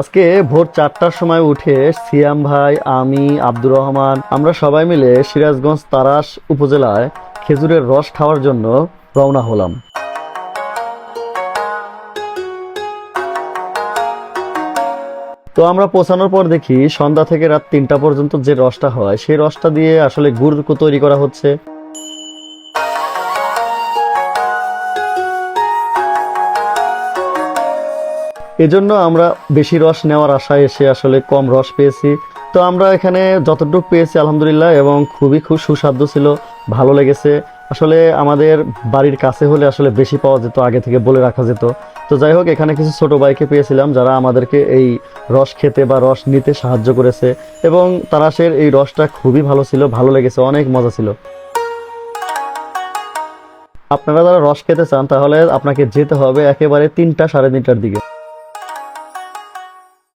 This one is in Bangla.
আজকে ভোর 4টার সময় উঠে সিয়াম ভাই, আমি, আব্দুর রহমান আমরা সবাই মিলে সিরাজগঞ্জ তারাস উপজেলায় খেজুরের রস খাওয়ার জন্য রওনা হলাম। তো আমরা পৌঁছানোর পর দেখি সন্ধ্যা থেকে রাত 3টা পর্যন্ত যে রসটা হয় সেই রসটা দিয়ে আসলে গুড় তৈরি করা হচ্ছে। এজন্য আমরা বেশি রস নেওয়ার আশায় এসে আসলে কম রস পেয়েছি। তো আমরা এখানে যতটুকু পেয়েছি আলহামদুলিল্লাহ, এবং খুব সুস্বাদু ছিল, ভালো লেগেছে। আসলে আমাদের বাড়ির কাছে হলে আসলে বেশি পাওয়া যেত, আগে থেকে বলে রাখা যেত। তো যাই হোক, এখানে কিছু ছোট ভাইকে পেয়েছিলাম যারা আমাদেরকে এই রস খেতে বা রস নিতে সাহায্য করেছে, এবং তারাশের এই রসটা খুবই ভালো ছিল, ভালো লেগেছে, অনেক মজা ছিল। আপনারা যারা রস খেতে চান তাহলে আপনাকে যেতে হবে একেবারে 3টা সাড়ে 3টার দিকে।